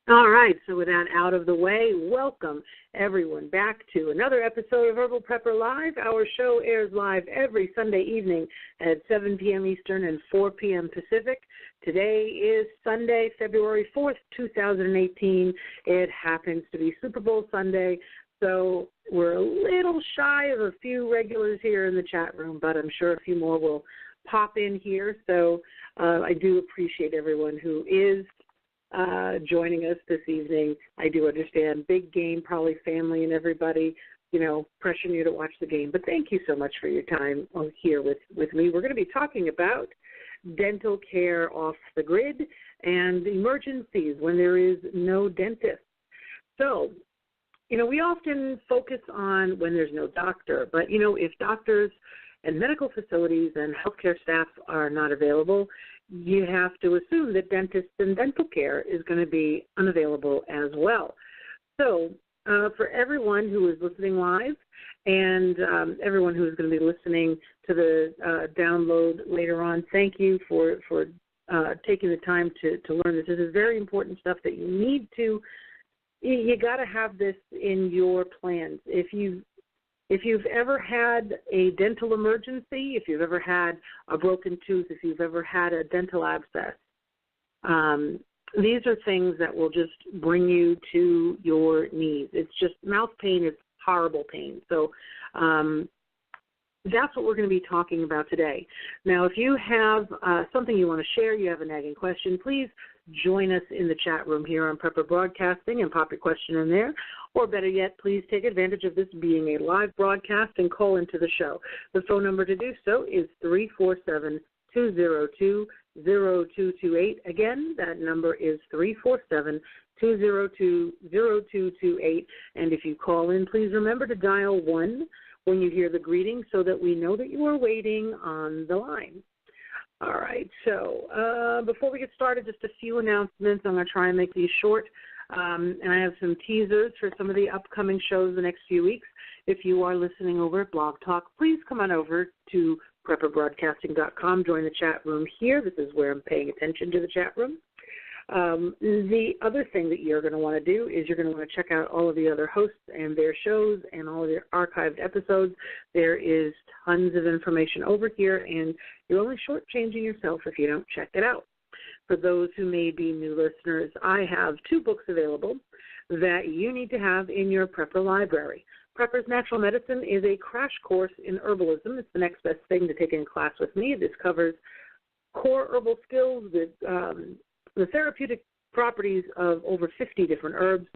All right, so with that out of the way, welcome everyone back to another episode of Herbal Prepper Live. Our show airs live every Sunday evening at 7 p.m. Eastern and 4 p.m. Pacific. Today is Sunday, February 4th, 2018. It happens to be Super Bowl Sunday, so we're a little shy of a few regulars here in the chat room, but I'm sure a few more will pop in here. So I do appreciate everyone who is joining us this evening. I do understand big game, probably family and everybody, pressuring you to watch the game. But thank you so much for your time here with me. We're going to be talking about dental care off the grid and emergencies when there is no dentist. So, we often focus on when there's no doctor, but, if doctors and medical facilities and healthcare staff are not available, you have to assume that dentists and dental care is going to be unavailable as well. So for everyone who is listening live and everyone who is going to be listening to the download later on, thank you for taking the time to learn this. This is very important stuff that you got to have this in your plans. If you've ever had a dental emergency, if you've ever had a broken tooth, if you've ever had a dental abscess, these are things that will just bring you to your knees. It's just mouth pain is horrible pain. So that's what we're going to be talking about today. Now, if you have something you want to share, you have a nagging question, please join us in the chat room here on Prepper Broadcasting and pop your question in there. Or better yet, please take advantage of this being a live broadcast and call into the show. The phone number to do so is 347-202-0228. Again, that number is 347-202-0228. And if you call in, please remember to dial 1 when you hear the greeting so that we know that you are waiting on the line. All right, so before we get started, just a few announcements. I'm going to try and make these short. And I have some teasers for some of the upcoming shows the next few weeks. If you are listening over at Blog Talk, please come on over to prepperbroadcasting.com. Join the chat room here. This is where I'm paying attention to the chat room. The other thing that you're going to want to do is you're going to want to check out all of the other hosts and their shows and all of their archived episodes. There is tons of information over here, and you're only shortchanging yourself if you don't check it out. For those who may be new listeners, I have 2 books available that you need to have in your Prepper library. Prepper's Natural Medicine is a crash course in herbalism. It's the next best thing to take in class with me. This covers core herbal skills, the therapeutic properties of over 50 different herbs,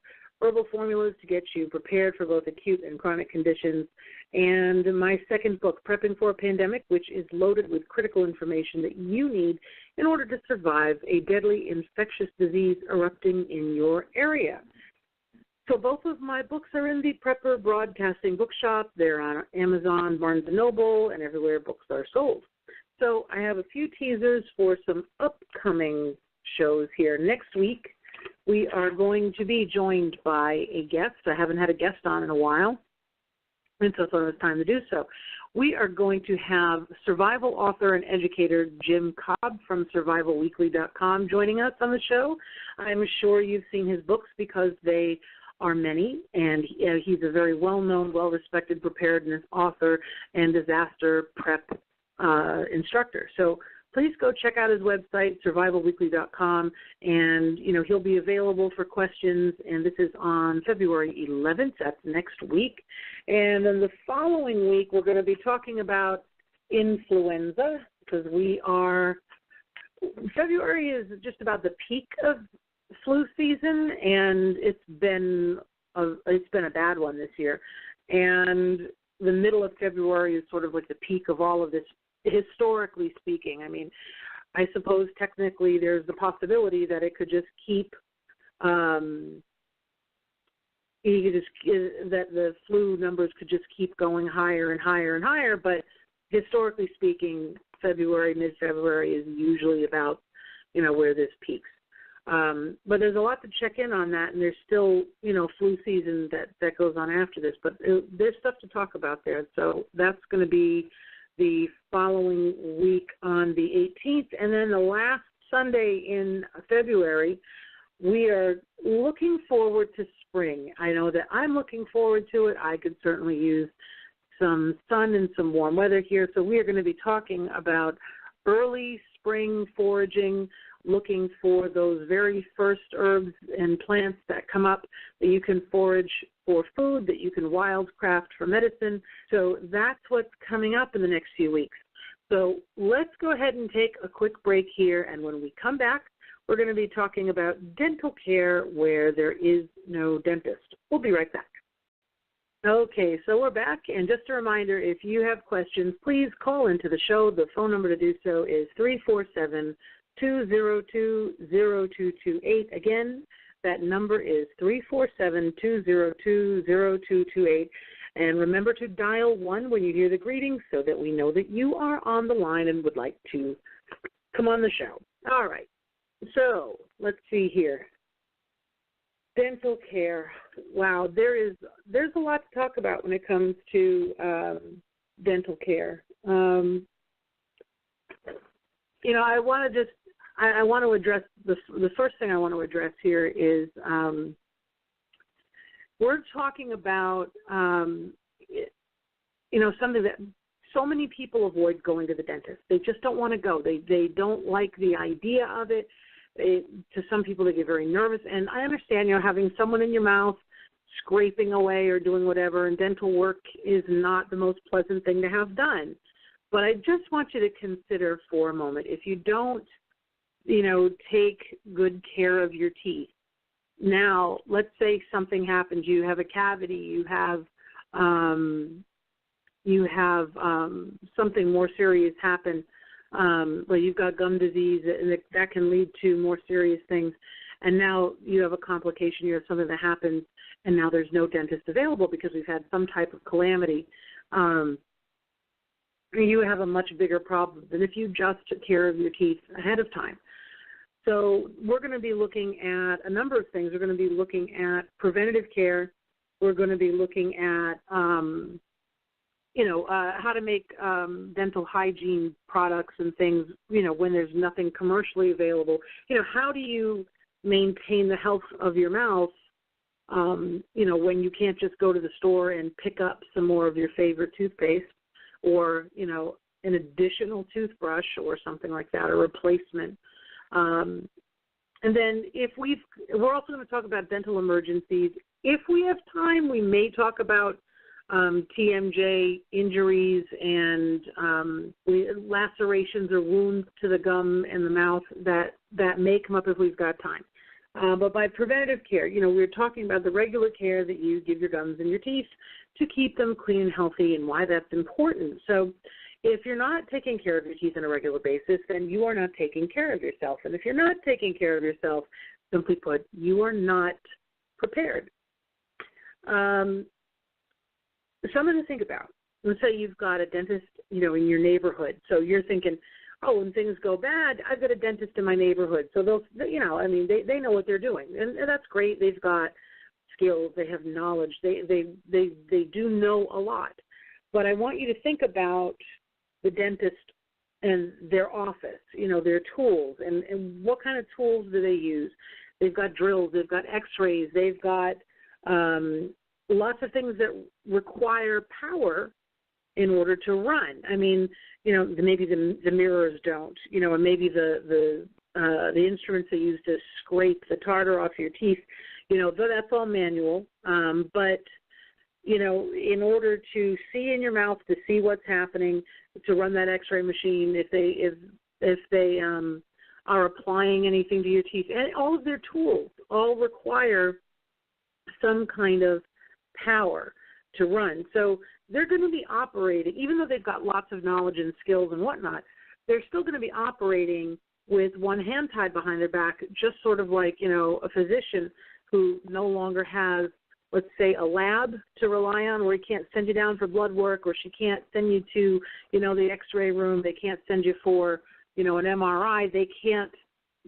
herbal formulas to get you prepared for both acute and chronic conditions, and my second book, Prepping for a Pandemic, which is loaded with critical information that you need in order to survive a deadly infectious disease erupting in your area. So both of my books are in the Prepper Broadcasting Bookshop. They're on Amazon, Barnes & Noble, and everywhere books are sold. So I have a few teasers for some upcoming shows here. Next week, we are going to be joined by a guest. I haven't had a guest on in a while, and so I thought it was time to do so. We are going to have survival author and educator Jim Cobb from survivalweekly.com joining us on the show. I'm sure you've seen his books because they are many, and he's a very well-known, well-respected preparedness author and disaster prep instructor. So please go check out his website, survivalweekly.com, and, he'll be available for questions, and this is on February 11th. That's next week. And then the following week, we're going to be talking about influenza because February is just about the peak of flu season, and it's been a bad one this year. And the middle of February is sort of like the peak of all of this, historically speaking. I mean, I suppose technically there's the possibility that it could just keep, that the flu numbers could just keep going higher and higher and higher, but historically speaking, mid-February is usually about, where this peaks. But there's a lot to check in on that, and there's still, flu season that goes on after this, but there's stuff to talk about there. So that's going to be the following week on the 18th, and then the last Sunday in February, we are looking forward to spring. I know that I'm looking forward to it. I could certainly use some sun and some warm weather here. So we are going to be talking about early spring foraging, looking for those very first herbs and plants that come up that you can forage for food, that you can wildcraft for medicine. So that's what's coming up in the next few weeks. So let's go ahead and take a quick break here, and when we come back, we're going to be talking about dental care where there is no dentist. We'll be right back. Okay, so we're back, and just a reminder, if you have questions, please call into the show. The phone number to do so is 347-202-0228. Again, that number is 347-202-0228. And remember to dial 1 when you hear the greeting so that we know that you are on the line and would like to come on the show. All right, so let's see here. Dental care. Wow, there's a lot to talk about when it comes to dental care. I want to address the first thing I want to address here is we're talking about something that so many people avoid going to the dentist. They just don't want to go. They don't like the idea of it. To some people, they get very nervous, and I understand, having someone in your mouth scraping away or doing whatever, and dental work is not the most pleasant thing to have done. But I just want you to consider for a moment, if you don't, take good care of your teeth. Now, let's say something happens. You have a cavity. You have something more serious happen. You've got gum disease, and that can lead to more serious things. And now you have a complication. You have something that happens, and now there's no dentist available because we've had some type of calamity. You have a much bigger problem than if you just took care of your teeth ahead of time. So we're going to be looking at a number of things. We're going to be looking at preventative care. We're going to be looking at how to make dental hygiene products and things, when there's nothing commercially available. How do you maintain the health of your mouth, when you can't just go to the store and pick up some more of your favorite toothpaste or, an additional toothbrush or something like that, a replacement. And then we're also going to talk about dental emergencies. If we have time, we may talk about TMJ injuries and lacerations or wounds to the gum and the mouth that may come up if we've got time. But by preventative care, we're talking about the regular care that you give your gums and your teeth to keep them clean and healthy and why that's important. So if you're not taking care of your teeth on a regular basis, then you are not taking care of yourself. And if you're not taking care of yourself, simply put, you are not prepared. Something to think about. Let's say you've got a dentist, in your neighborhood. So you're thinking, when things go bad, I've got a dentist in my neighborhood. So they'll, they know what they're doing. And that's great. They've got skills. They have knowledge. They do know a lot. But I want you to think about the dentist and their office, their tools, and what kind of tools do they use. They've got drills. They've got x-rays. They've got lots of things that require power in order to run. Maybe the mirrors don't, and maybe the instruments they use to scrape the tartar off your teeth, that's all manual. But in order to see in your mouth, to see what's happening, to run that x-ray machine, if they are applying anything to your teeth, and all of their tools all require some kind of power to run. So they're going to be operating, even though they've got lots of knowledge and skills and whatnot, they're still going to be operating with one hand tied behind their back, just sort of like, a physician who no longer has, let's say, a lab to rely on, where he can't send you down for blood work, or she can't send you to, the x-ray room. They can't send you for, an MRI. They can't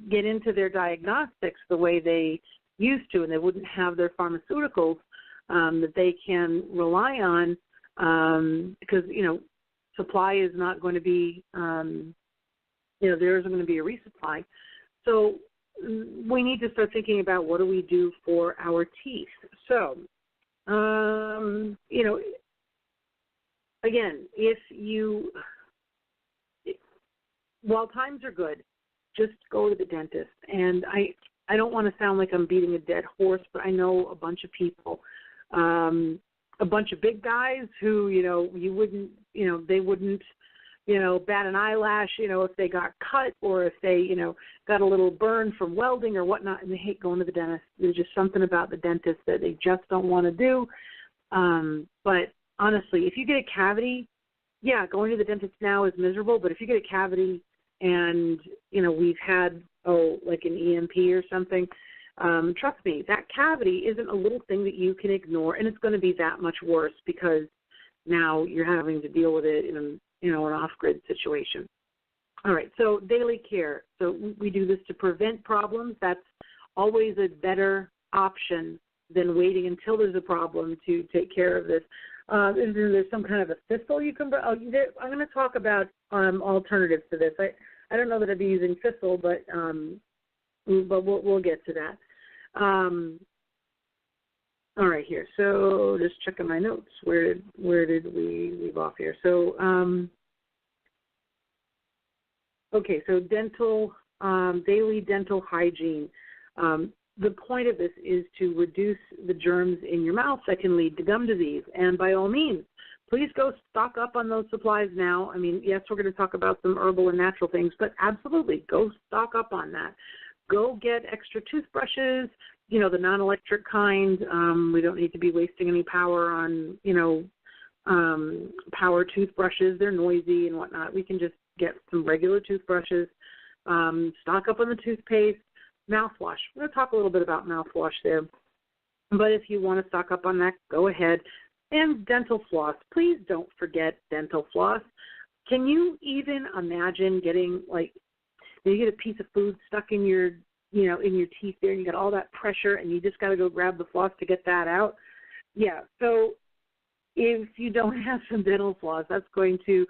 get into their diagnostics the way they used to, and they wouldn't have their pharmaceuticals that they can rely on because, supply is not going to be, there isn't going to be a resupply. So we need to start thinking about what do we do for our teeth. So, you know, again, while times are good, just go to the dentist. And I don't want to sound like I'm beating a dead horse, but I know a bunch of people, a bunch of big guys who, you know, they wouldn't, you know, bat an eyelash, you know, if they got cut or if they, you know, got a little burn from welding or whatnot, and they hate going to the dentist. There's just something about the dentist that they just don't want to do. But honestly, if you get a cavity, yeah, going to the dentist now is miserable, but if you get a cavity and, you know, we've had, like an EMP or something, trust me, that cavity isn't a little thing that you can ignore, and it's going to be that much worse because now you're having to deal with it in, you know, an off-grid situation. All right, so daily care. So we do this to prevent problems. That's always a better option than waiting until there's a problem to take care of this. Is there some kind of a thistle you can? I'm going to talk about alternatives to this. I don't know that I'd be using thistle, but we'll get to that. All right, here. So just checking my notes. Where did we leave off here? So okay. So daily dental hygiene. The point of this is to reduce the germs in your mouth that can lead to gum disease. And by all means, please go stock up on those supplies now. I mean, yes, we're going to talk about some herbal and natural things, but absolutely, go stock up on that. Go get extra toothbrushes, you know, the non-electric kind. We don't need to be wasting any power on, you know, power toothbrushes. They're noisy and whatnot. We can just get some regular toothbrushes, stock up on the toothpaste, mouthwash. We're going to talk a little bit about mouthwash there. But if you want to stock up on that, go ahead. And dental floss. Please don't forget dental floss. Can you even imagine getting, like, you get a piece of food stuck in your, you know, in your teeth there, and you got all that pressure, and you just got to go grab the floss to get that out? Yeah, so if you don't have some dental floss, that's going to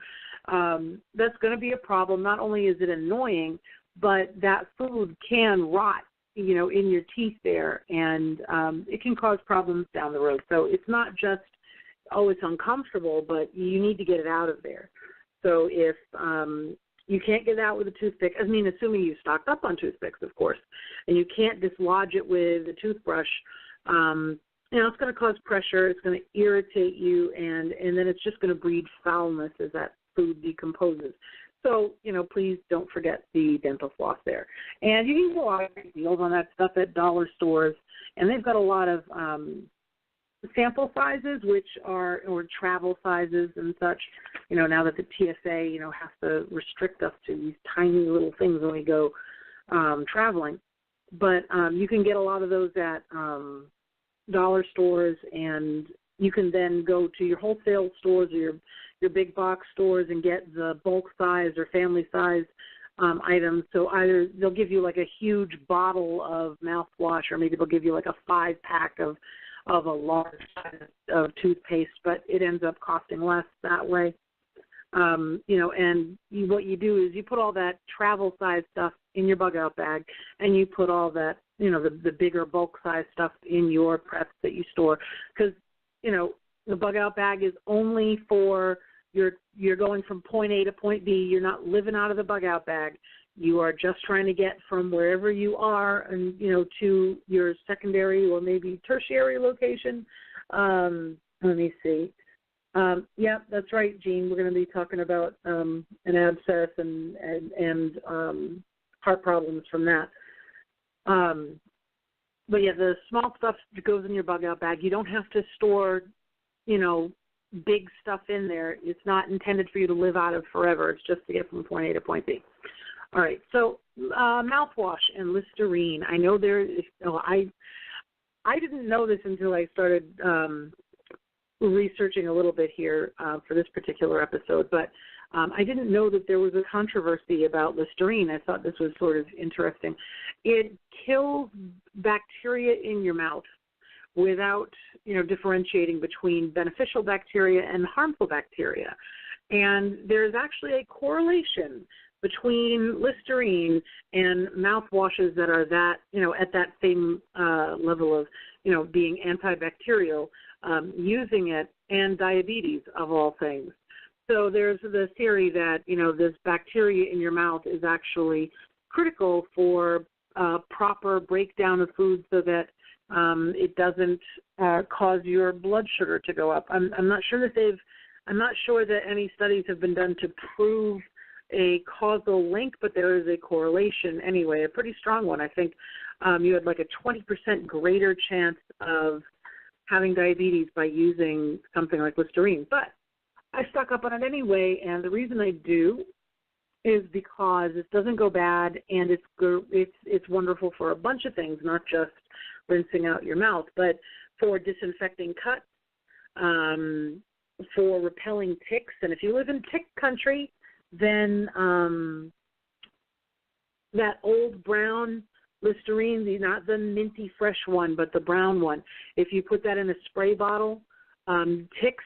be a problem. Not only is it annoying, but that food can rot, you know, in your teeth there, and it can cause problems down the road. So it's not just, it's uncomfortable, but you need to get it out of there. So if you can't get it out with a toothpick, I mean, assuming you stocked up on toothpicks, of course, and you can't dislodge it with a toothbrush, you know, it's going to cause pressure, it's going to irritate you, and then it's just going to breed foulness as that food decomposes. So, you know, please don't forget the dental floss there. And you can get a lot of deals on that stuff at dollar stores, and they've got a lot of sample sizes, which are, or travel sizes and such, you know, now that the TSA, you know, has to restrict us to these tiny little things when we go traveling. But you can get a lot of those at dollar stores, and you can then go to your wholesale stores or your big box stores and get the bulk size or family size items. So either they'll give you like a huge bottle of mouthwash, or maybe they'll give you like a 5-pack of a large size of toothpaste, but it ends up costing less that way. You know, and what you do is you put all that travel size stuff in your bug out bag, and you put all that, you know, the bigger bulk size stuff in your preps that you store, because, you know, the bug out bag is only for you're going from point A to point B. You're not living out of the bug out bag. You are just trying to get from wherever you are, and, you know, to your secondary or maybe tertiary location. Let me see. Yeah, that's right, Jean. We're going to be talking about an abscess and heart problems from that. But yeah, the small stuff that goes in your bug out bag, you don't have to store, you know, big stuff in there. It's not intended for you to live out of forever. It's just to get from point A to point B. All right, so mouthwash and Listerine. I know there is, I didn't know this until I started researching a little bit here for this particular episode, but I didn't know that there was a controversy about Listerine. I thought this was sort of interesting. It kills bacteria in your mouth without, you know, differentiating between beneficial bacteria and harmful bacteria. And there's actually a correlation between Listerine and mouthwashes that are that, at that same level of, being antibacterial, using it, and diabetes of all things. So there's the theory that, this bacteria in your mouth is actually critical for proper breakdown of food so that it doesn't cause your blood sugar to go up. I'm not sure that any studies have been done to prove a causal link, but there is a correlation anyway, a pretty strong one. I think you had like a 20% greater chance of having diabetes by using something like Listerine. But I stuck up on it anyway, and the reason I do is because it doesn't go bad, and it's wonderful for a bunch of things, not just rinsing out your mouth, but for disinfecting cuts, for repelling ticks. And if you live in tick country, then that old brown Listerine, not the minty fresh one, but the brown one, if you put that in a spray bottle, ticks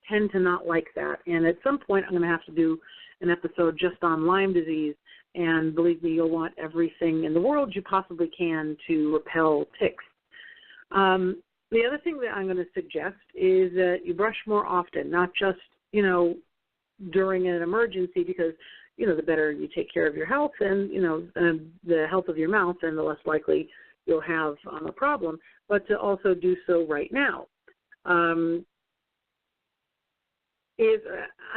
tend to not like that. And at some point I'm going to have to do an episode just on Lyme disease, and believe me, you'll want everything in the world you possibly can to repel ticks. The other thing that I'm going to suggest is that you brush more often, not just, during an emergency, because, the better you take care of your health and, the health of your mouth, then the less likely you'll have a problem, but to also do so right now. I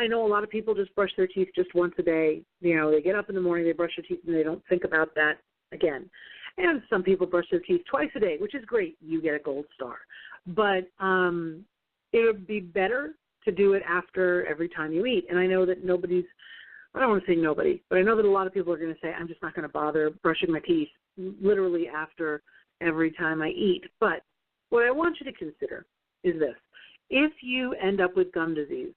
know a lot of people just brush their teeth just once a day. They get up in the morning, they brush their teeth, and they don't think about that again. And some people brush their teeth twice a day, which is great. You get a gold star. But it would be better to do it after every time you eat. And I know that I don't want to say nobody, but I know that a lot of people are going to say, I'm just not going to bother brushing my teeth literally after every time I eat. But what I want you to consider is this. If you end up with gum disease,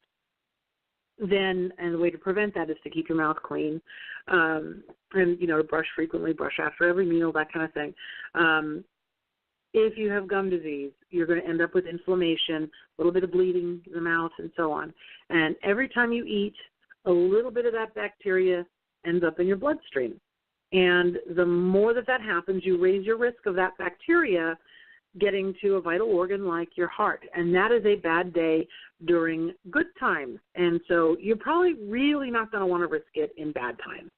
then, and the way to prevent that is to keep your mouth clean, and, to brush frequently, brush after every meal, that kind of thing. If you have gum disease, you're going to end up with inflammation, a little bit of bleeding in the mouth, and so on. And every time you eat, a little bit of that bacteria ends up in your bloodstream. And the more that happens, you raise your risk of that bacteria getting to a vital organ like your heart. And that is a bad day during good times. And so you're probably really not going to want to risk it in bad times.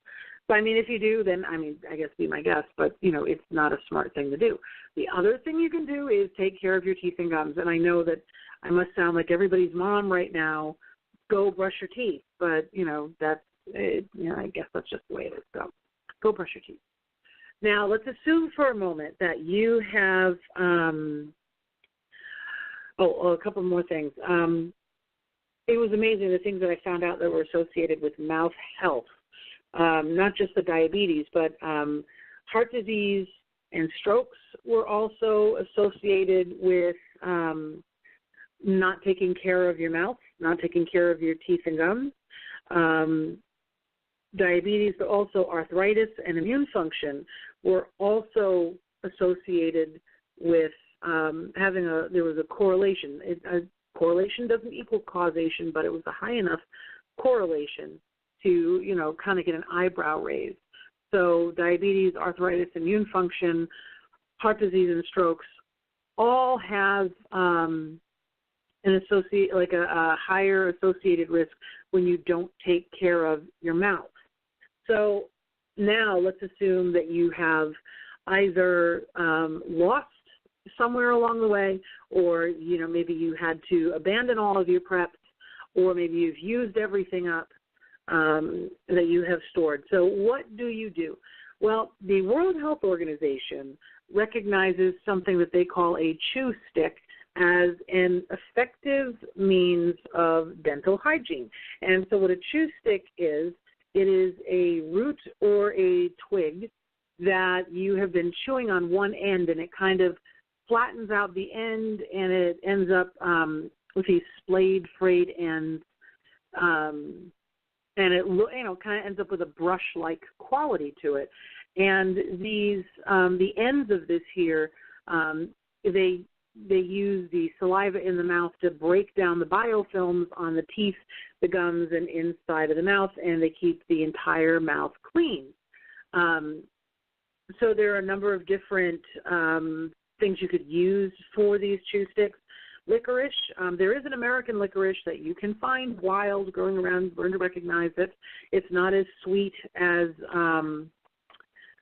So, if you do, then, I guess be my guest, but, it's not a smart thing to do. The other thing you can do is take care of your teeth and gums. And I know that I must sound like everybody's mom right now, go brush your teeth. But, that's, I guess that's just the way it is. So go brush your teeth. Now, let's assume for a moment that you have, a couple more things. It was amazing the things that I found out that were associated with mouth health, not just the diabetes, but heart disease and strokes were also associated with not taking care of your mouth, not taking care of your teeth and gums. Diabetes, but also arthritis and immune function were also associated with there was a correlation. Correlation doesn't equal causation, but it was a high enough correlation to, kind of get an eyebrow raise. So diabetes, arthritis, immune function, heart disease, and strokes all have a higher associated risk when you don't take care of your mouth. So now let's assume that you have either lost somewhere along the way, or, maybe you had to abandon all of your preps, or maybe you've used everything up that you have stored. So what do you do? Well, the World Health Organization recognizes something that they call a chew stick as an effective means of dental hygiene. And so what a chew stick is, it is a root or a twig that you have been chewing on one end, and it kind of flattens out the end, and it ends up with these splayed, frayed ends, and it kind of ends up with a brush-like quality to it. And these the ends of this here, they they use the saliva in the mouth to break down the biofilms on the teeth, the gums, and inside of the mouth, and they keep the entire mouth clean. So there are a number of different things you could use for these chew sticks. Licorice, there is an American licorice that you can find wild growing around, learn to recognize it. It's not as sweet as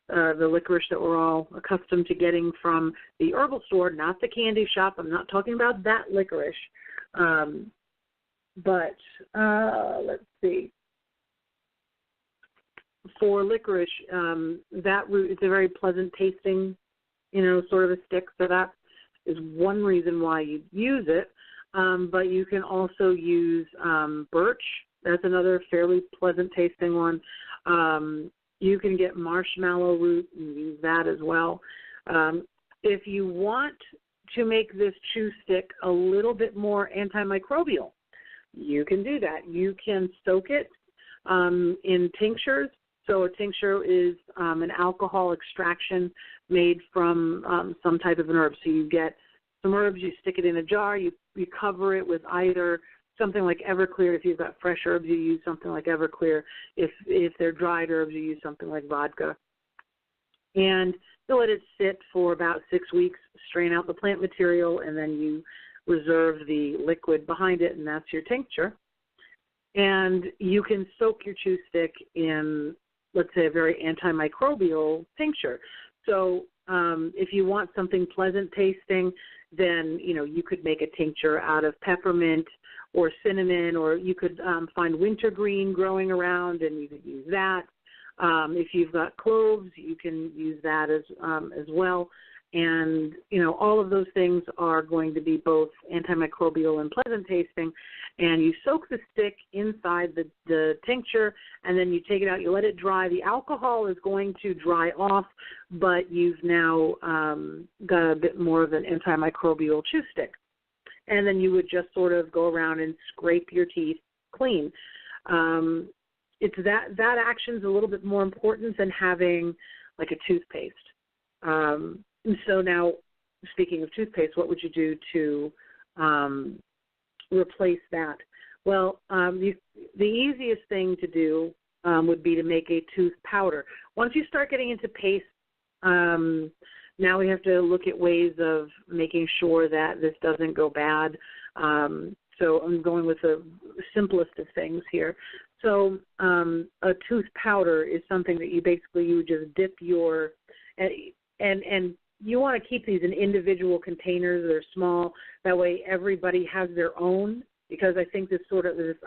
the licorice that we're all accustomed to getting from the herbal store, not the candy shop. I'm not talking about that licorice. But let's see. For licorice, that root is a very pleasant tasting, sort of a stick. So that is one reason why you use it. But you can also use birch. That's another fairly pleasant tasting one. You can get marshmallow root and use that as well. If you want to make this chew stick a little bit more antimicrobial, you can do that. You can soak it in tinctures. So a tincture is an alcohol extraction made from some type of an herb. So you get some herbs, you stick it in a jar, you cover it with either something like Everclear. If you've got fresh herbs, you use something like Everclear. If they're dried herbs, you use something like vodka. And you let it sit for about 6 weeks, strain out the plant material, and then you reserve the liquid behind it, and that's your tincture. And you can soak your chew stick in, let's say, a very antimicrobial tincture. So if you want something pleasant tasting, then, you could make a tincture out of peppermint or cinnamon, or you could find wintergreen growing around, and you could use that. If you've got cloves, you can use that as well. And, all of those things are going to be both antimicrobial and pleasant tasting. And you soak the stick inside the tincture, and then you take it out. You let it dry. The alcohol is going to dry off, but you've now got a bit more of an antimicrobial chew stick. And then you would just sort of go around and scrape your teeth clean. It's that action's a little bit more important than having like a toothpaste. So now, speaking of toothpaste, what would you do to replace that? Well, the easiest thing to do would be to make a tooth powder. Once you start getting into paste, now we have to look at ways of making sure that this doesn't go bad. So I'm going with the simplest of things here. So a tooth powder is something that you would just dip your, and you want to keep these in individual containers. They're small. That way everybody has their own, because I think this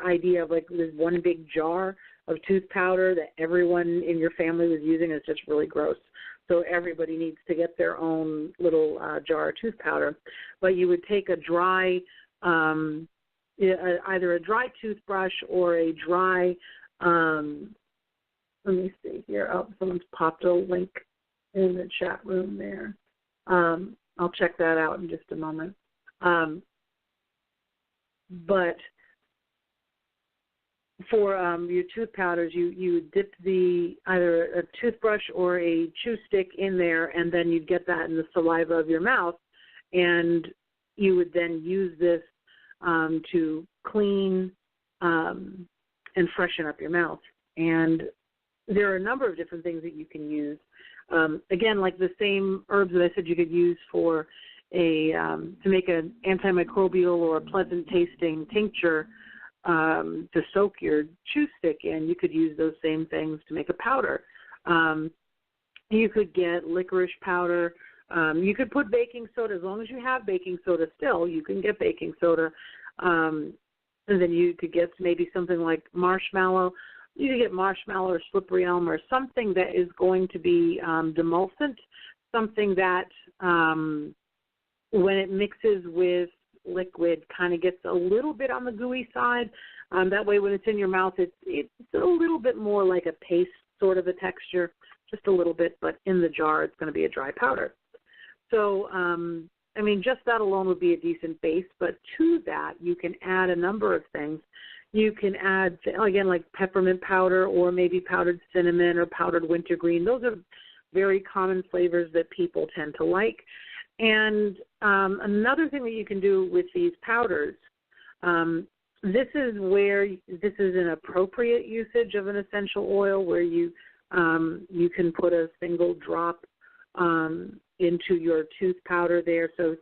idea of like this one big jar of tooth powder that everyone in your family was using is just really gross. So everybody needs to get their own little jar of tooth powder. But you would take a dry, either a dry toothbrush or a dry, let me see here. Oh, someone's popped a link in the chat room there. I'll check that out in just a moment. But for your tooth powders, you dip either a toothbrush or a chew stick in there, and then you'd get that in the saliva of your mouth, and you would then use this to clean and freshen up your mouth. And there are a number of different things that you can use. Again, like the same herbs that I said you could use for to make an antimicrobial or a pleasant tasting tincture to soak your chew stick in, you could use those same things to make a powder. You could get licorice powder. You could put baking soda. As long as you have baking soda still, you can get baking soda. And then you could get maybe something like marshmallow. You could get marshmallow or slippery elm or something that is going to be demulcent, something that when it mixes with liquid kind of gets a little bit on the gooey side. That way when it's in your mouth, it's a little bit more like a paste sort of a texture, just a little bit, but in the jar it's going to be a dry powder. So, just that alone would be a decent base, but to that you can add a number of things. You can add, again, like peppermint powder or maybe powdered cinnamon or powdered wintergreen. Those are very common flavors that people tend to like. And another thing that you can do with these powders, this is an appropriate usage of an essential oil where you can put a single drop into your tooth powder there. So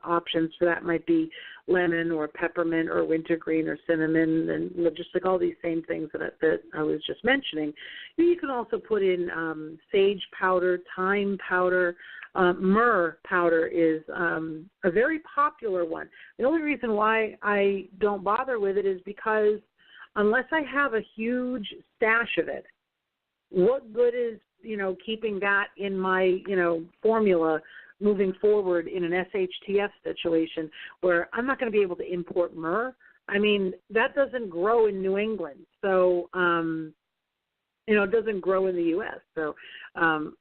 options for that might be lemon or peppermint or wintergreen or cinnamon, and just like all these same things that I was just mentioning. You can also put in sage powder, thyme powder. Myrrh powder is a very popular one. The only reason why I don't bother with it is because unless I have a huge stash of it, what good is, keeping that in my, formula moving forward in an SHTF situation where I'm not going to be able to import myrrh? I mean, that doesn't grow in New England. So, it doesn't grow in the U.S. So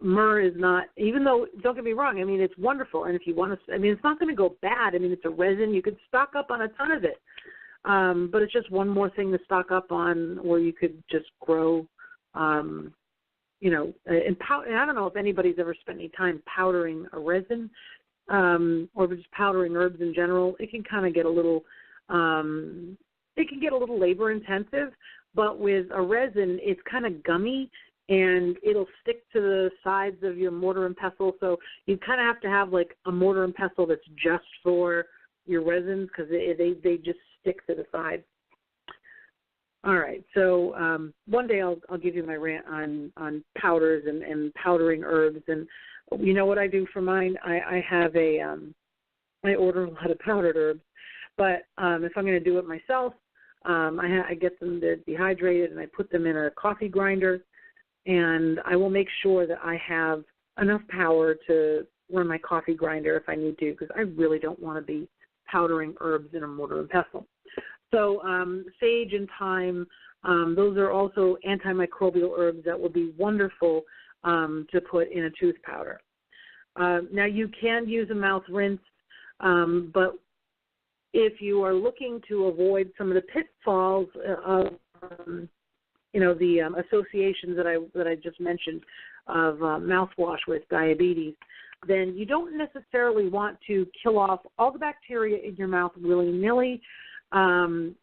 myrrh is not, even though, don't get me wrong, I mean, it's wonderful. And if you want to, it's not going to go bad. I mean, it's a resin. You could stock up on a ton of it. But it's just one more thing to stock up on where you could just grow, and I don't know if anybody's ever spent any time powdering a resin or just powdering herbs in general. It can kind of get a little, labor intensive. But with a resin, it's kind of gummy, and it'll stick to the sides of your mortar and pestle. So you kind of have to have, like, a mortar and pestle that's just for your resins because they just stick to the sides. All right, so one day I'll give you my rant on powders and powdering herbs. And you know what I do for mine? I have I order a lot of powdered herbs. But if I'm going to do it myself, I get them dehydrated and I put them in a coffee grinder, and I will make sure that I have enough power to run my coffee grinder if I need to, because I really don't want to be powdering herbs in a mortar and pestle. So sage and thyme, those are also antimicrobial herbs that would be wonderful to put in a tooth powder. Now, you can use a mouth rinse, but if you are looking to avoid some of the pitfalls of, the associations that I just mentioned of mouthwash with diabetes, then you don't necessarily want to kill off all the bacteria in your mouth willy-nilly, and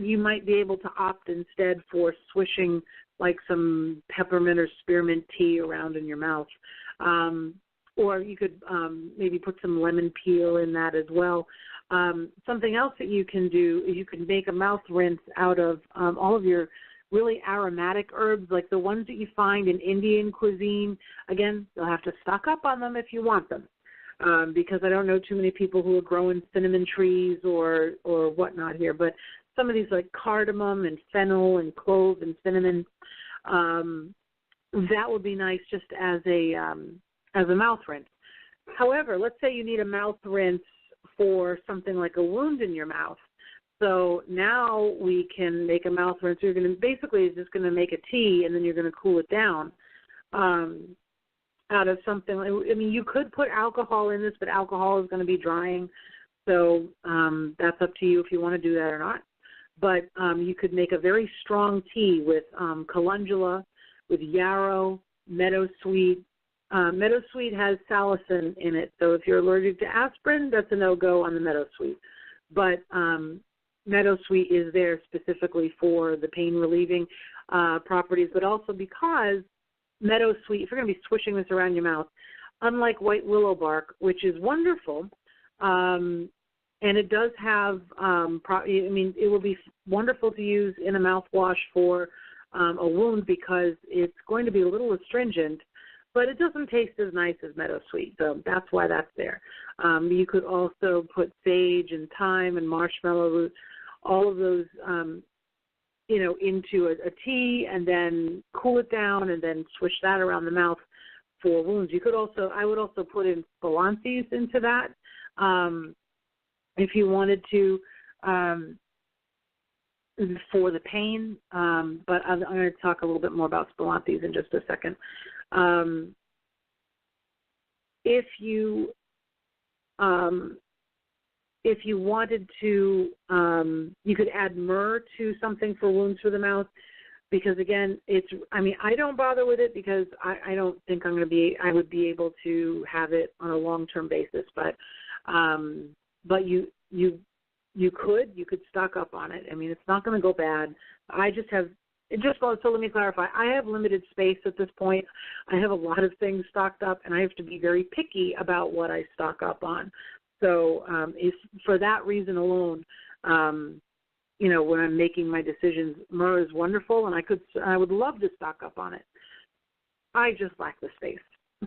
you might be able to opt instead for swishing like some peppermint or spearmint tea around in your mouth. Or you could maybe put some lemon peel in that as well. Something else that you can do is you can make a mouth rinse out of all of your really aromatic herbs, like the ones that you find in Indian cuisine. Again, you'll have to stock up on them if you want them, because I don't know too many people who are growing cinnamon trees or whatnot here. But some of these, like cardamom and fennel and clove and cinnamon, that would be nice just as a mouth rinse. However, let's say you need a mouth rinse for something like a wound in your mouth. So now we can make a mouth rinse. You're going to basically just going to make a tea, and then you're going to cool it down out of something. I mean, you could put alcohol in this, but alcohol is going to be drying. So that's up to you if you want to do that or not. But you could make a very strong tea with calendula, with yarrow, meadowsweet. Meadowsweet has salicin in it, so if you're allergic to aspirin, that's a no-go on the meadowsweet. But meadowsweet is there specifically for the pain-relieving properties, but also because meadowsweet, if you're going to be swishing this around your mouth, unlike white willow bark, which is wonderful, and it does have, it will be wonderful to use in a mouthwash for a wound because it's going to be a little astringent, but it doesn't taste as nice as meadowsweet, so that's why that's there. You could also put sage and thyme and marshmallow root, all of those, into a tea, and then cool it down, and then swish that around the mouth for wounds. I would also put in spilanthes into that if you wanted to for the pain. But I'm going to talk a little bit more about spilanthes in just a second. If you wanted to, you could add myrrh to something for wounds for the mouth, because again, I don't bother with it because I don't think I would be able to have it on a long-term basis, but you could stock up on it. I mean, it's not going to go bad. So let me clarify. I have limited space at this point. I have a lot of things stocked up, and I have to be very picky about what I stock up on. So for that reason alone, when I'm making my decisions, myrrh is wonderful, and I would love to stock up on it. I just lack the space,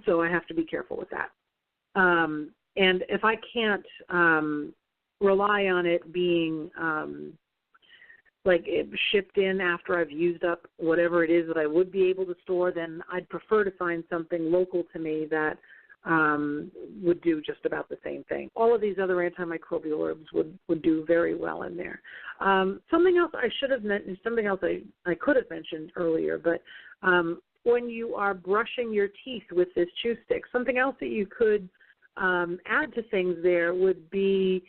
so I have to be careful with that. And if I can't rely on it being shipped in after I've used up whatever it is that I would be able to store, then I'd prefer to find something local to me that would do just about the same thing. All of these other antimicrobial herbs would do very well in there. Something else I should have mentioned, something else I could have mentioned earlier, but when you are brushing your teeth with this chew stick, something else that you could add to things there would be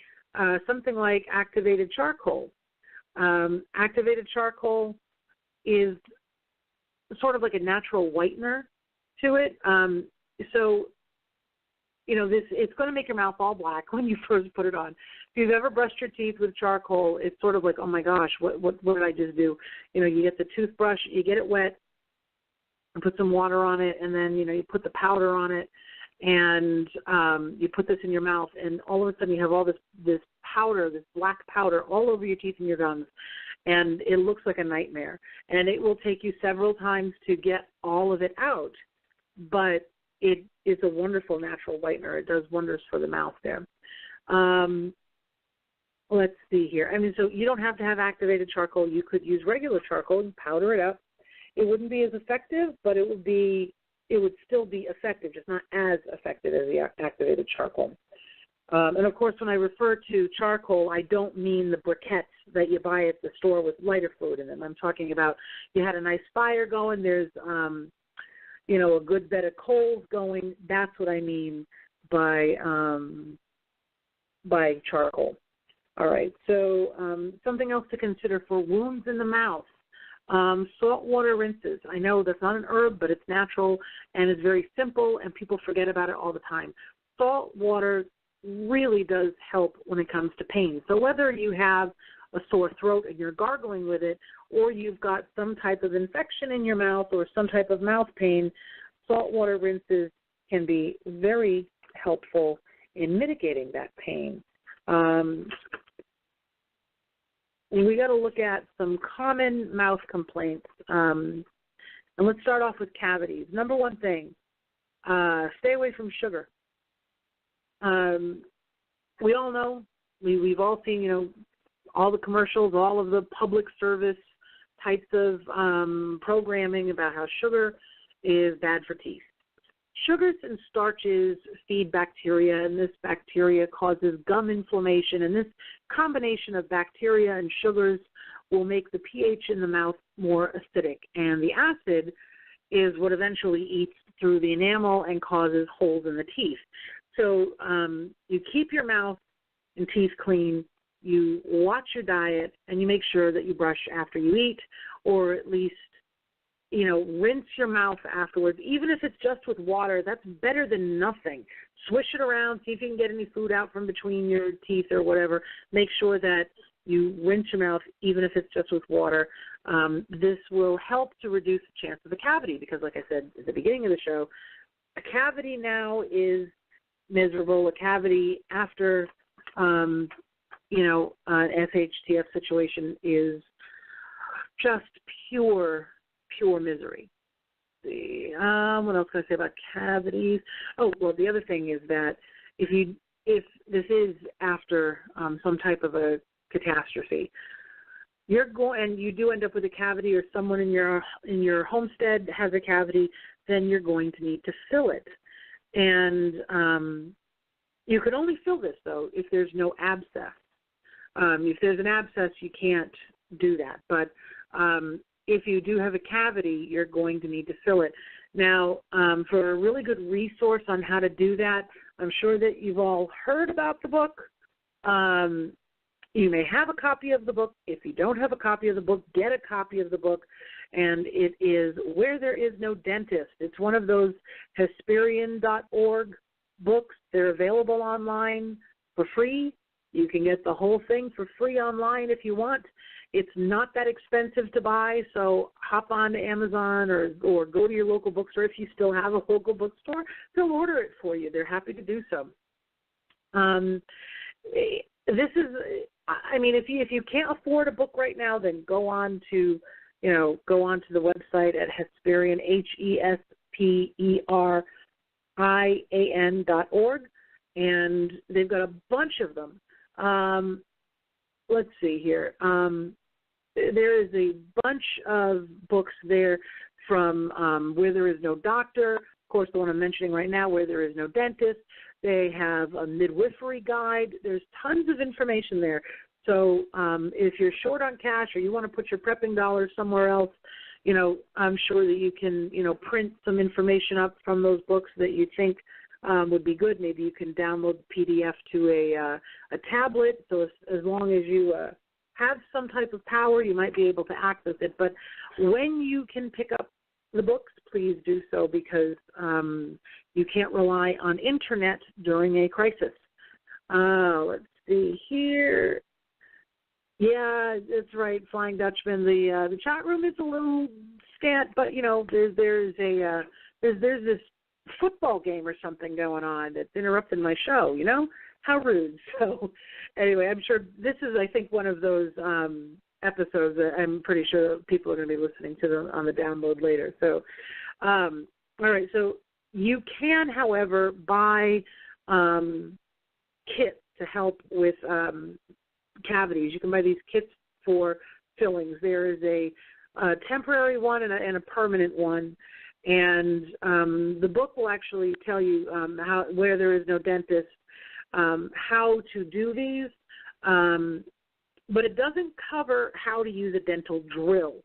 something like activated charcoal. Activated charcoal is sort of like a natural whitener to it. It's going to make your mouth all black when you first put it on. If you've ever brushed your teeth with charcoal, it's sort of like, oh my gosh, what did I just do? You get the toothbrush, you get it wet, and put some water on it, and then, you put the powder on it, and you put this in your mouth, and all of a sudden you have all this powder, this black powder all over your teeth and your gums, and it looks like a nightmare. And it will take you several times to get all of it out, but it is a wonderful natural whitener. It does wonders for the mouth there. Let's see here. So you don't have to have activated charcoal. You could use regular charcoal and powder it up. It wouldn't be as effective, but it would still be effective, just not as effective as the activated charcoal. And, of course, when I refer to charcoal, I don't mean the briquettes that you buy at the store with lighter fluid in them. I'm talking about you had a nice fire going, there's, a good bed of coals going. That's what I mean by charcoal. All right, so something else to consider for wounds in the mouth. Saltwater rinses. I know that's not an herb, but it's natural and it's very simple, and people forget about it all the time. Salt water really does help when it comes to pain. So whether you have a sore throat and you're gargling with it, or you've got some type of infection in your mouth or some type of mouth pain, saltwater rinses can be very helpful in mitigating that pain. We got to look at some common mouth complaints. And let's start off with cavities. Number one thing, stay away from sugar. We all know, we've all seen, all the commercials, all of the public service types of programming about how sugar is bad for teeth. Sugars and starches feed bacteria, and this bacteria causes gum inflammation, and this combination of bacteria and sugars will make the pH in the mouth more acidic, and the acid is what eventually eats through the enamel and causes holes in the teeth. So you keep your mouth and teeth clean, you watch your diet, and you make sure that you brush after you eat, or at least rinse your mouth afterwards. Even if it's just with water, that's better than nothing. Swish it around, see if you can get any food out from between your teeth or whatever. Make sure that you rinse your mouth, even if it's just with water. This will help to reduce the chance of a cavity because, like I said at the beginning of the show, a cavity now is miserable. A cavity after, an SHTF situation is just pure misery. What else can I say about cavities? Oh, well, the other thing is that if this is after some type of a catastrophe, and you do end up with a cavity, or someone in your homestead has a cavity, then you're going to need to fill it. And you can only fill this, though, if there's no abscess. If there's an abscess, you can't do that. But if you do have a cavity, you're going to need to fill it. Now, for a really good resource on how to do that, I'm sure that you've all heard about the book. You may have a copy of the book. If you don't have a copy of the book, get a copy of the book. and it is Where There Is No Dentist. It's one of those Hesperian.org books. They're available online for free. You can get the whole thing for free online if you want. It's not that expensive to buy, so hop on to Amazon or go to your local bookstore. If you still have a local bookstore, they'll order it for you. They're happy to do so. This is, I mean, if you can't afford a book right now, then go on to the website at Hesperian, HESPERIAN.org, and they've got a bunch of them. Let's see here. There is a bunch of books there from Where There Is No Doctor, of course, the one I'm mentioning right now, Where There Is No Dentist. They have a midwifery guide. There's tons of information there. So if you're short on cash or you want to put your prepping dollars somewhere else, I'm sure that you can, print some information up from those books that you think would be good. Maybe you can download the PDF to a tablet. So as long as you have some type of power, you might be able to access it. But when you can pick up the books, please do so, because you can't rely on internet during a crisis. Let's see here. Yeah, that's right, Flying Dutchman. The chat room is a little scant, but there's this football game or something going on that's interrupting my show. How rude. So anyway, I'm sure this is, I think, one of those episodes that I'm pretty sure people are going to be listening to them on the download later. So, all right. So you can, however, buy kits to help with cavities. You can buy these kits for fillings. There is a temporary one and a permanent one. And the book will actually tell you Where There Is No Dentist, how to do these. But it doesn't cover how to use a dental drill.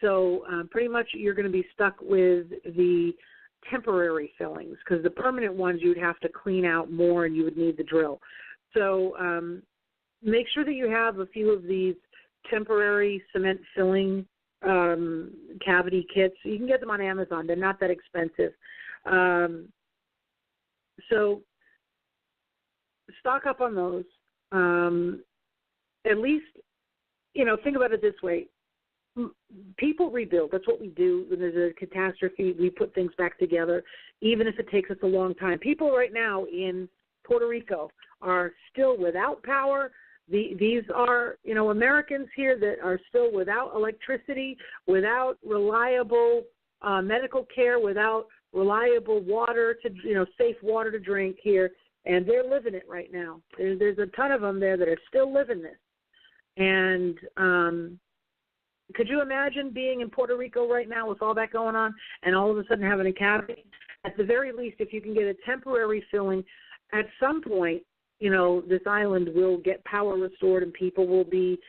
So pretty much you're going to be stuck with the temporary fillings, because the permanent ones you would have to clean out more and you would need the drill. So make sure that you have a few of these temporary cement filling cavity kits. You can get them on Amazon. They're not that expensive. So stock up on those. At least, think about it this way. People rebuild. That's what we do. When there's a catastrophe, we put things back together, even if it takes us a long time. People right now in Puerto Rico are still without power. These are, Americans here that are still without electricity, without reliable medical care, without reliable water safe water to drink here, and they're living it right now. There's a ton of them there that are still living this. And could you imagine being in Puerto Rico right now with all that going on and all of a sudden having a cavity? At the very least, if you can get a temporary filling, at some point, this island will get power restored and people will be,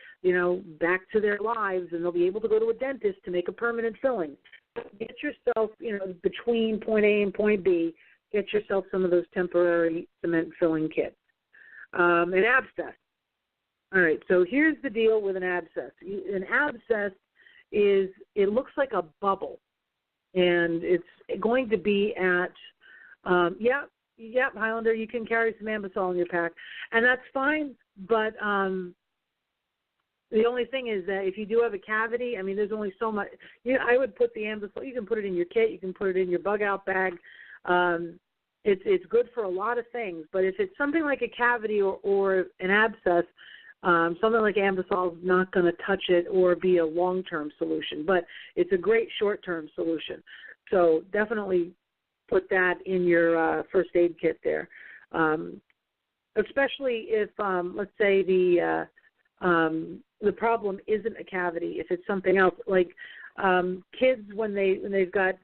back to their lives, and they'll be able to go to a dentist to make a permanent filling. Get yourself, between point A and point B, get yourself some of those temporary cement filling kits. An abscess. All right, so here's the deal with an abscess. An abscess it looks like a bubble, and it's going to be at, Highlander, you can carry some Ambisol in your pack, and that's fine, but the only thing is that if you do have a cavity, there's only so much. I would put the Ambisol, you can put it in your kit, you can put it in your bug-out bag. It's good for a lot of things, but if it's something like a cavity or an abscess, something like Ambisol is not going to touch it or be a long-term solution, but it's a great short-term solution. So definitely put that in your first aid kit there, especially if, let's say, the problem isn't a cavity. If it's something else, like kids when they've got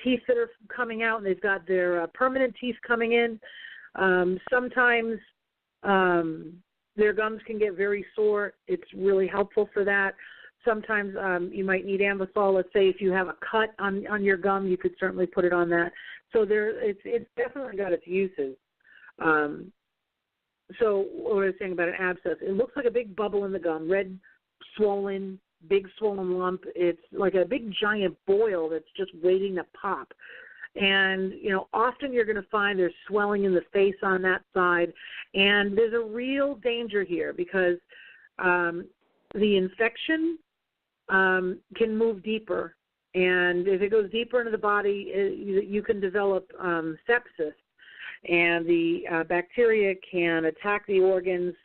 teeth that are coming out and they've got their permanent teeth coming in, sometimes their gums can get very sore. It's really helpful for that. Sometimes you might need Ambisol. Let's say if you have a cut on your gum, you could certainly put it on that. So it's definitely got its uses. So what I was saying about an abscess, it looks like a big bubble in the gum, red, swollen, big swollen lump. It's like a big giant boil that's just waiting to pop. And, often you're going to find there's swelling in the face on that side. And there's a real danger here because the infection can move deeper. And if it goes deeper into the body, you can develop sepsis. And the bacteria can attack the organs.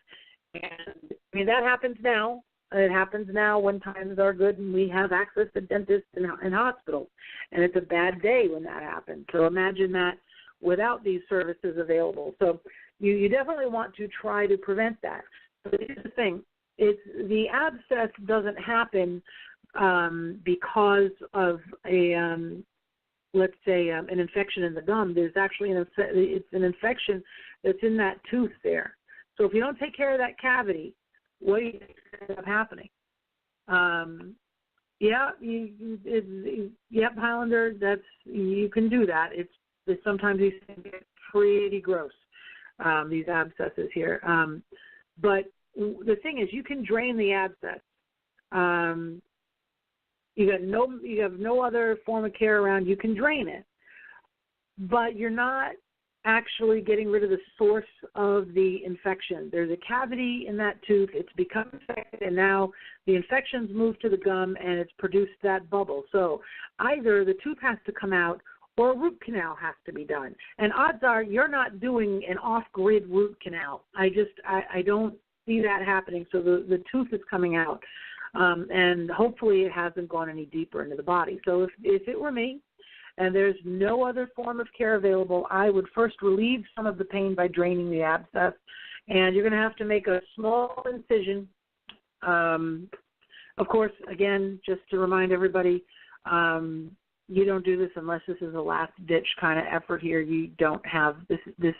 And, that happens now. It happens now when times are good and we have access to dentists and hospitals. And it's a bad day when that happens. So imagine that without these services available. So you definitely want to try to prevent that. But here's the thing. The abscess doesn't happen because of let's say, an infection in the gum. There's actually it's an infection that's in that tooth there. So if you don't take care of that cavity, what do you think ends up happening? Highlander, you can do that. It's sometimes these things get pretty gross, these abscesses here. But the thing is, you can drain the abscess. You have no other form of care around. You can drain it, but you're not actually getting rid of the source of the infection. There's a cavity in that tooth. It's become infected, and now the infection's moved to the gum, and it's produced that bubble. So either the tooth has to come out or a root canal has to be done. And odds are you're not doing an off-grid root canal. I don't see that happening. So the tooth is coming out, and hopefully it hasn't gone any deeper into the body. So if it were me, and there's no other form of care available, I would first relieve some of the pain by draining the abscess. And you're going to have to make a small incision. Of course, again, just to remind everybody, you don't do this unless this is a last-ditch kind of effort here. You don't have this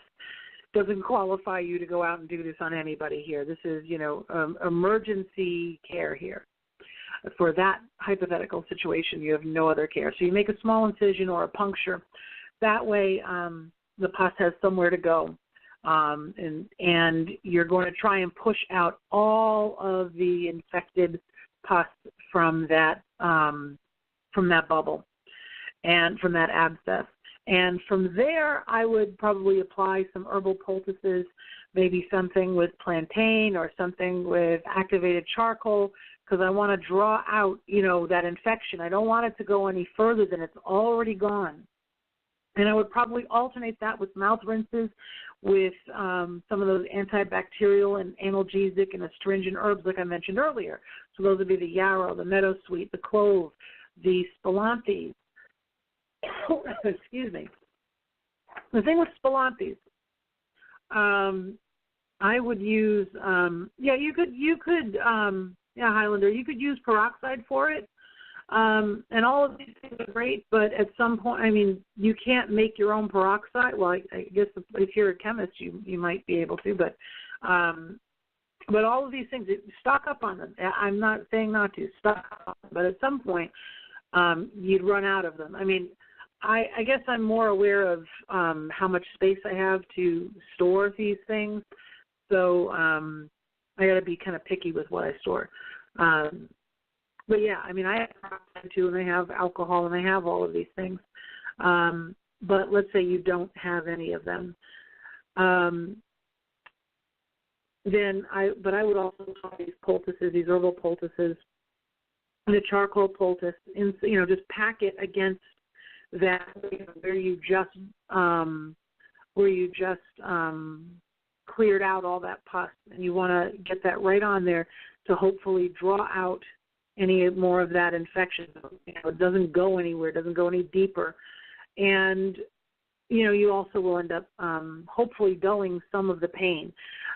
doesn't qualify you to go out and do this on anybody here. This is, emergency care here. For that hypothetical situation, you have no other care. So you make a small incision or a puncture. That way the pus has somewhere to go. And you're going to try and push out all of the infected pus from that bubble and from that abscess. And from there, I would probably apply some herbal poultices, maybe something with plantain or something with activated charcoal, because I want to draw out, that infection. I don't want it to go any further than it's already gone. And I would probably alternate that with mouth rinses with some of those antibacterial and analgesic and astringent herbs like I mentioned earlier. So those would be the yarrow, the meadowsweet, the clove, the spilanthes. Excuse me. The thing with spilanthes, I would use, Highlander, you could use peroxide for it. And all of these things are great, but at some point, you can't make your own peroxide. Well, I guess if you're a chemist, you might be able to, but all of these things, stock up on them. I'm not saying not to, stock up on them, but at some point, you'd run out of them. I guess I'm more aware of how much space I have to store these things, so I got to be kind of picky with what I store. But yeah, I have peroxide too, and I have alcohol, and I have all of these things. But let's say you don't have any of them. Then I would also try these poultices, these herbal poultices, the charcoal poultice, just pack it against that where you just cleared out all that pus, and you want to get that right on there to hopefully draw out any more of that infection. It doesn't go anywhere, it doesn't go any deeper. And, you also will end up hopefully dulling some of the pain.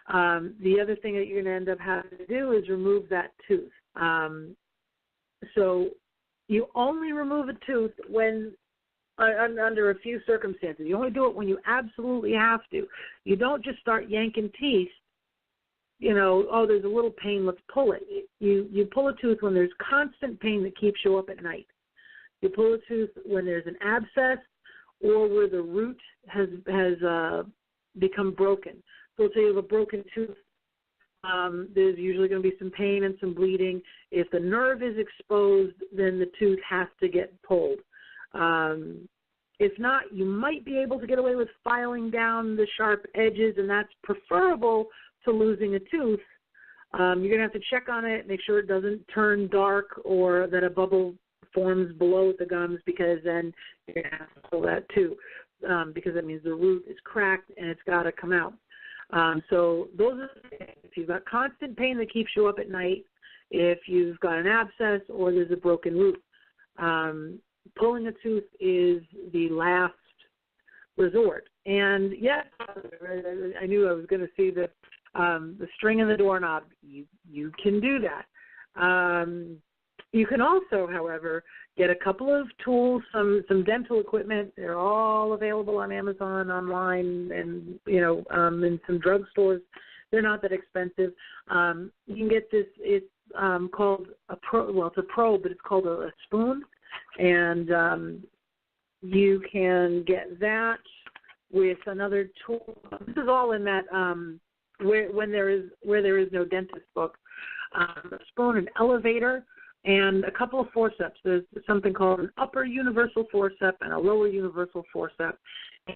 The other thing that you're going to end up having to do is remove that tooth. So you only remove a tooth when under a few circumstances. You only do it when you absolutely have to. You don't just start yanking teeth, there's a little pain, let's pull it. You pull a tooth when there's constant pain that keeps you up at night. You pull a tooth when there's an abscess or where the root has become broken. So let's say you have a broken tooth There's usually going to be some pain and some bleeding. If the nerve is exposed, then the tooth has to get pulled. If not, you might be able to get away with filing down the sharp edges, and that's preferable to losing a tooth. You're going to have to check on it, make sure it doesn't turn dark or that a bubble forms below the gums, because then you're going to have to pull that too, because that means the root is cracked and it's got to come out. So those are the things. If you've got constant pain that keeps you up at night, if you've got an abscess or there's a broken root, pulling a tooth is the last resort. And yes, I knew I was going to see the string in the doorknob. You can do that. You can also, however, get a couple of tools, some dental equipment. They're all available on Amazon, online, and in some drugstores. They're not that expensive. You can get this. It's called a probe. Well, it's a probe, but it's called a spoon, and you can get that with another tool. This is all in that where there is no dentist book. A spoon, an elevator, and a couple of forceps. There's something called an upper universal forceps and a lower universal forceps.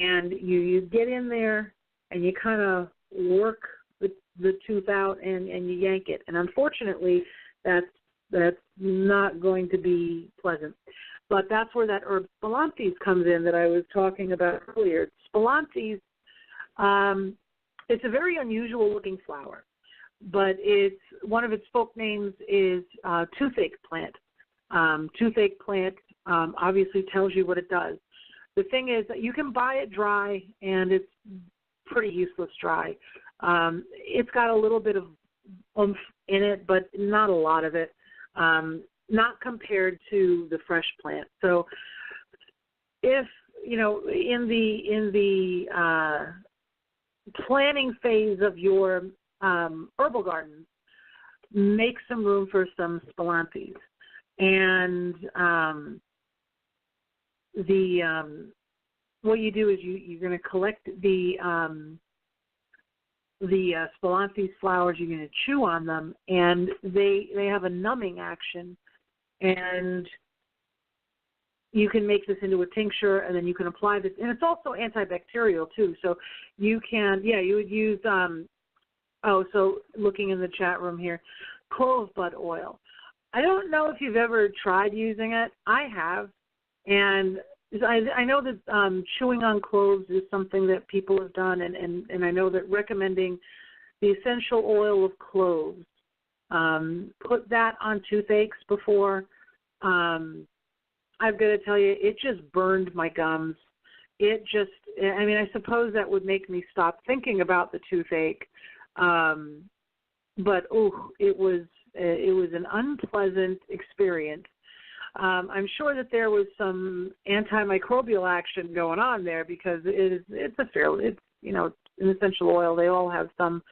And you get in there and you kind of work the tooth out and you yank it. And unfortunately, that's not going to be pleasant. But that's where that herb spilanthes comes in that I was talking about earlier. Spilanthes, it's a very unusual looking flower, but it's one of its folk names is toothache plant. Toothache plant obviously tells you what it does. The thing is that you can buy it dry, and it's pretty useless dry. It's got a little bit of oomph in it, but not a lot of it, not compared to the fresh plant. So if, in the planning phase of your herbal garden, make some room for some spilanthes. And what you do is you're going to collect the spilanthes flowers. You're going to chew on them, and they have a numbing action, and you can make this into a tincture, and then you can apply this, and it's also antibacterial too. So you can, you would use. So looking in the chat room here, clove bud oil. I don't know if you've ever tried using it. I have, and I know that chewing on cloves is something that people have done, and I know that recommending the essential oil of cloves, put that on toothaches before. I've got to tell you, it just burned my gums. I suppose that would make me stop thinking about the toothache. But it was an unpleasant experience. I'm sure that there was some antimicrobial action going on there, because it's an essential oil. They all have some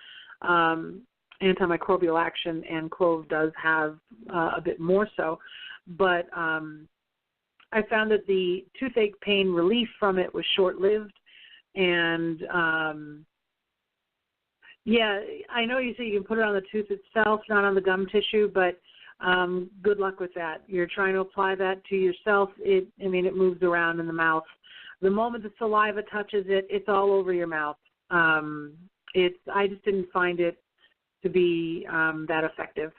antimicrobial action, and clove does have a bit more so. But I found that the toothache pain relief from it was short-lived, and I know you say you can put it on the tooth itself, not on the gum tissue, but good luck with that. You're trying to apply that to yourself. It moves around in the mouth. The moment the saliva touches it, it's all over your mouth. I just didn't find it to be that effective.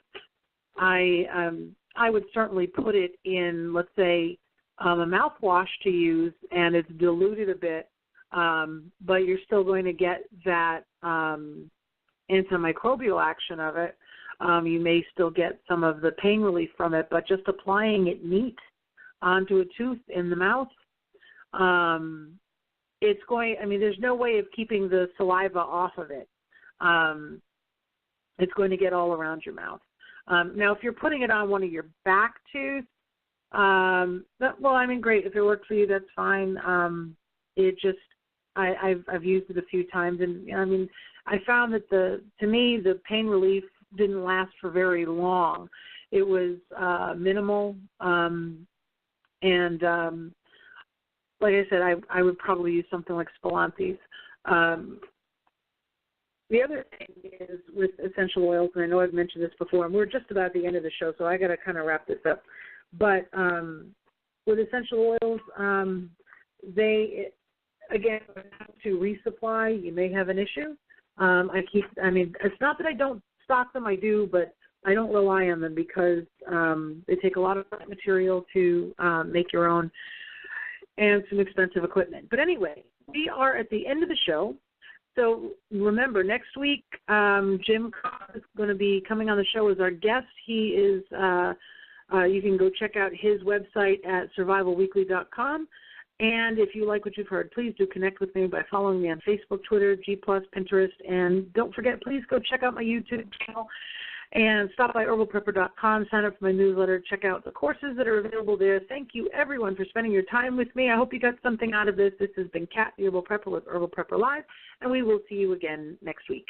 I would certainly put it in, let's say, a mouthwash to use, and it's diluted a bit, but you're still going to get that antimicrobial action of it. You may still get some of the pain relief from it, but just applying it neat onto a tooth in the mouth, there's no way of keeping the saliva off of it. It's going to get all around your mouth. Now, if you're putting it on one of your back teeth, great. If it works for you, that's fine. I've used it a few times, and I found that to me the pain relief didn't last for very long. It was minimal, and like I said, I would probably use something like spilanthes. The other thing is with essential oils, and I know I've mentioned this before, and we're just about at the end of the show, so I got to kind of wrap this up. But with essential oils, they, again, to resupply, you may have an issue. It's not that I don't stock them, I do, but I don't rely on them because they take a lot of material to make your own and some expensive equipment. But anyway, we are at the end of the show. So remember, next week, Jim is going to be coming on the show as our guest. He is, you can go check out his website at survivalweekly.com. And if you like what you've heard, please do connect with me by following me on Facebook, Twitter, G+, Pinterest. And don't forget, please go check out my YouTube channel and stop by herbalprepper.com, sign up for my newsletter, check out the courses that are available there. Thank you, everyone, for spending your time with me. I hope you got something out of this. This has been Kat, the Herbal Prepper with Herbal Prepper Live, and we will see you again next week.